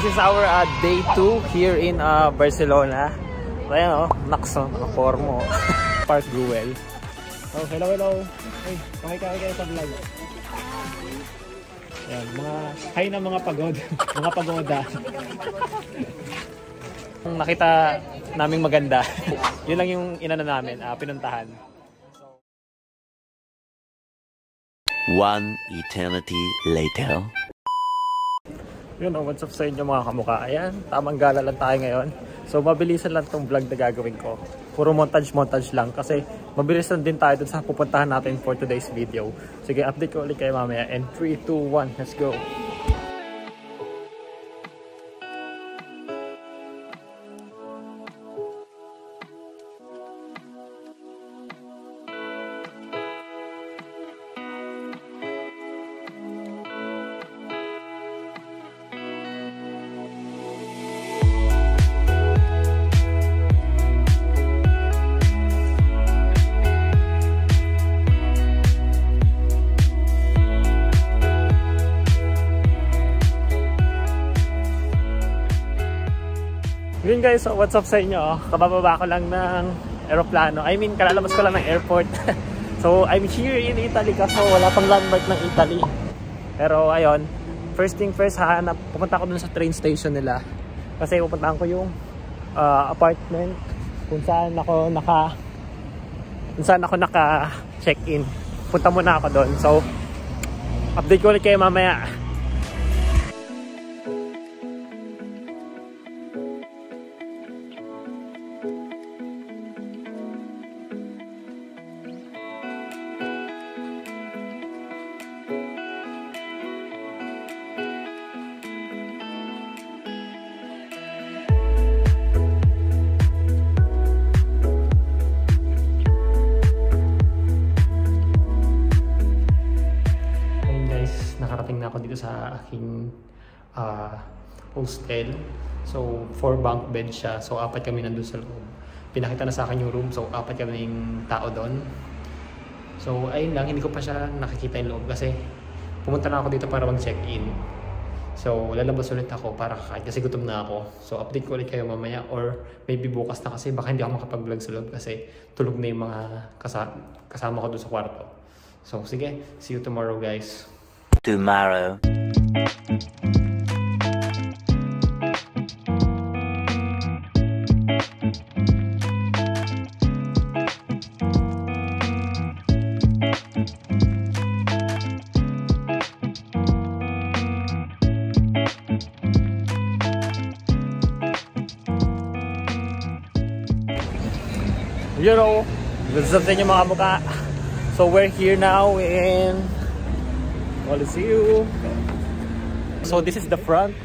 is our day 2 here in Barcelona. So, ayan o, Naxo, nakapormo. Park Güell. Oh, hello, hello. Hey, pakikawin kayo sa vlog. Ayan, mga hi na mga pagod. Mga pagoda. Nakita naming maganda. Yun lang yung inano namin, pinuntahan. One eternity later. Yun, what's up sa inyo mga kamukha? Ayan, tamang gala lang tayo ngayon. So mabilisan lang tong vlog na gagawin ko. Puro montage lang kasi mabilisan din tayo dun sa pupuntahan natin for today's video. Sige, update ko ulit kayo mamaya. And 3, 2, 1, let's go! Yun guys, so what's up sa inyo? Kabababa ko lang ng aeroplano. I mean, kalalabas ko lang ng airport. So, I'm here in Italy kasi wala pang landmark ng Italy. Pero ayun, first thing first, pupunta ko dun sa train station nila. Kasi pupuntahan ko yung apartment kung saan ako naka-check-in. Punta muna ako doon. So, update ko ulit kayo mamaya. Nakarating na ako dito sa aking hostel. So 4 bunk bed siya. So 4 kami nandun sa loob. Pinakita na sa akin yung room. So 4 kaming tao doon. So ayun lang, hindi ko pa siya nakikita yung loob kasi pumunta na ako dito para mag-check-in. So lalabas ulit ako para kakain kasi gutom na ako. So update ko ulit kayo mamaya or maybe bukas na kasi baka hindi ako makapag-vlog sa loob kasi tulog na yung mga kasama ko doon sa kwarto. So sige, see you tomorrow guys. Tomorrow. You know, gusto sa inyo mga mukha. So we're here now in Coliseum. So this is the front.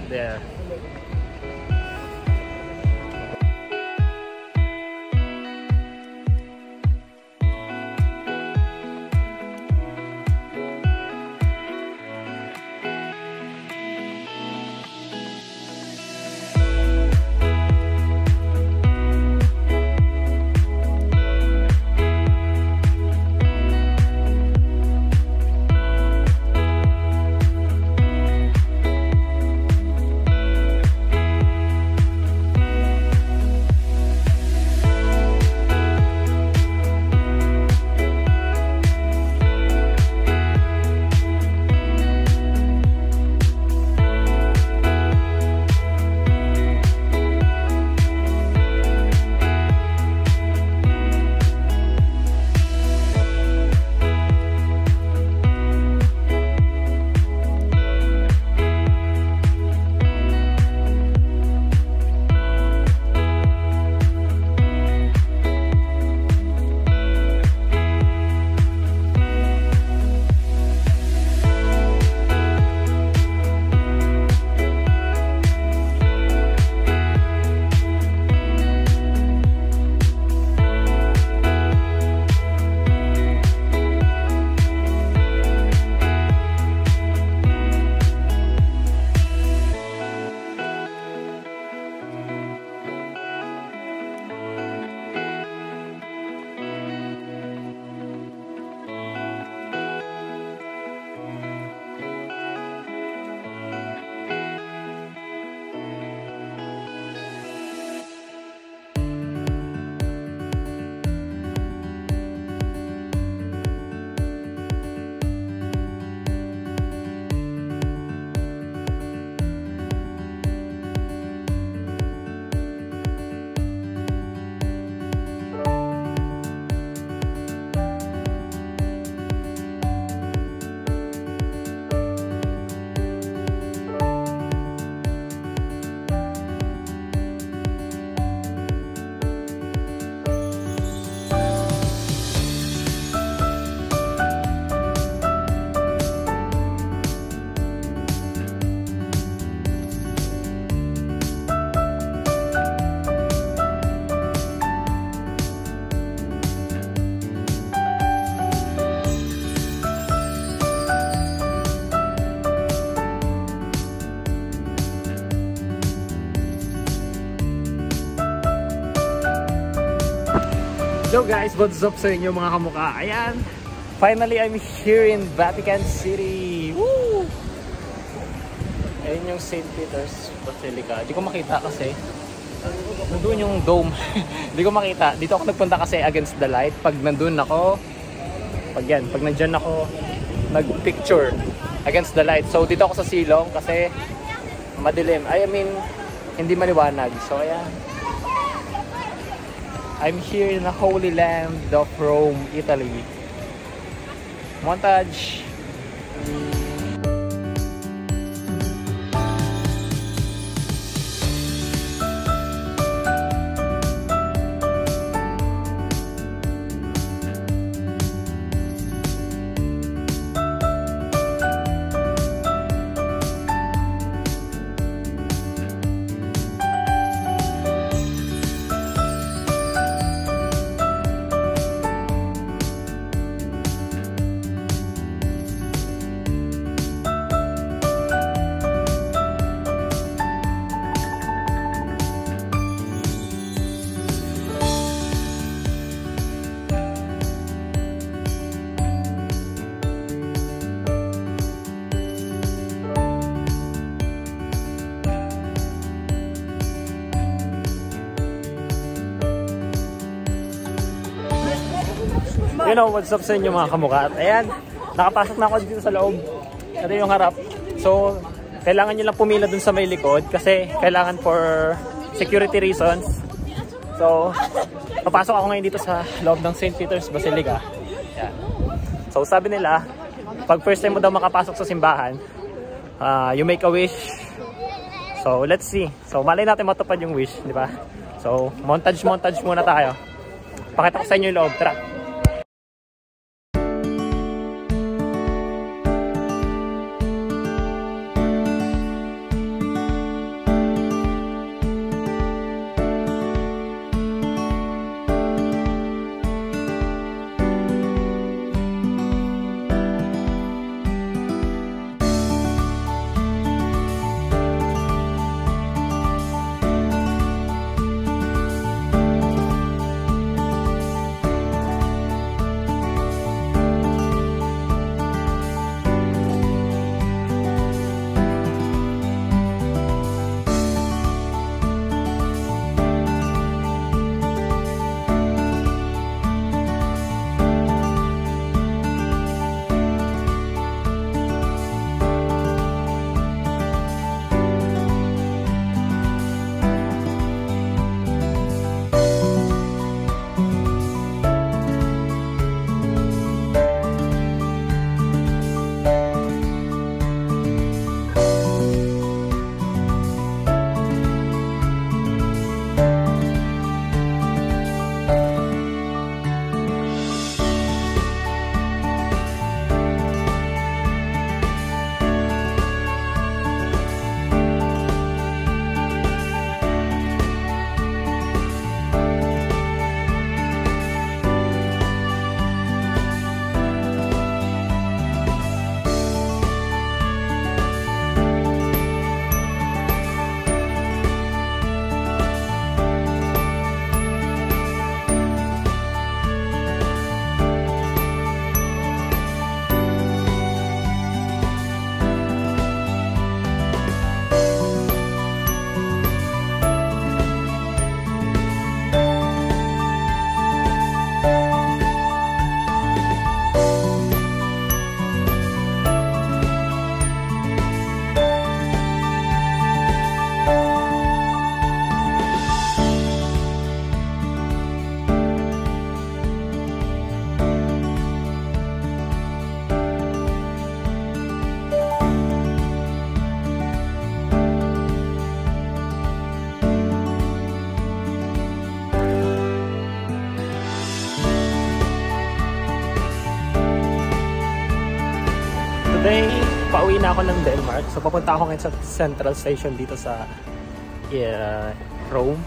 There. Hello guys, what's up sa inyo mga kamukha? Ayan, finally I'm here in Vatican City. Woo! Ayun yung St. Peter's Basilica. Hindi ko makita kasi nandun yung dome. Hindi ko makita. Dito ako nagpunta kasi against the light. Pag nandun ako, pag nandyan ako nagpicture against the light. So dito ako sa silong kasi madilim. I mean, hindi maliwanag. So ayan. I'm here in the Holy Land of Rome, Italy. Montage. You know, what's up sa inyo mga kamukha? At ayan, nakapasok na ako dito sa loob. Ito yung harap. So, kailangan nyo lang pumila dun sa may likod kasi kailangan for security reasons. So, papasok ako ngayon dito sa loob ng St. Peter's Basilica. Ayan. So, sabi nila, pag first time mo daw makapasok sa simbahan, you make a wish. So, let's see. So, malay natin matupad yung wish, di ba? So, montage muna tayo. Pakita ko sa inyo yung loob. Tara! Today, pauwi na ako ng Denmark. So, papunta ako ngayon sa Central Station dito sa Rome.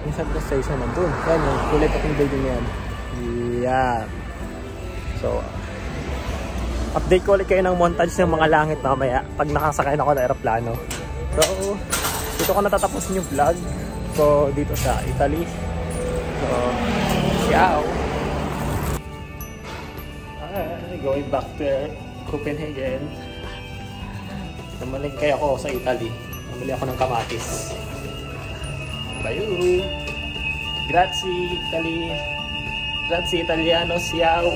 Yung Central Station nandun. Yan, yung kulay pating building yan. Yeah. So, update ko ulit kayo ng montage ng mga langit mamaya pag nakasakay na ako ng aeroplano. So, dito ko natatapusin yung vlog ko dito sa Italy. So, ciao! Going back to Copenhagen. Namalengke ako sa Italy. Namili ako ng kamatis. Bayu! Grazie, Italy! Grazie, Italiano! Ciao!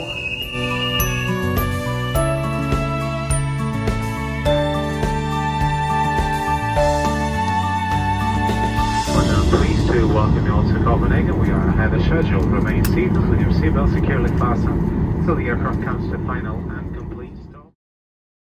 Pleased to welcome you all to Copenhagen. We are ahead of schedule. Remain seated with your seatbelt securely fastened so the aircraft comes to final.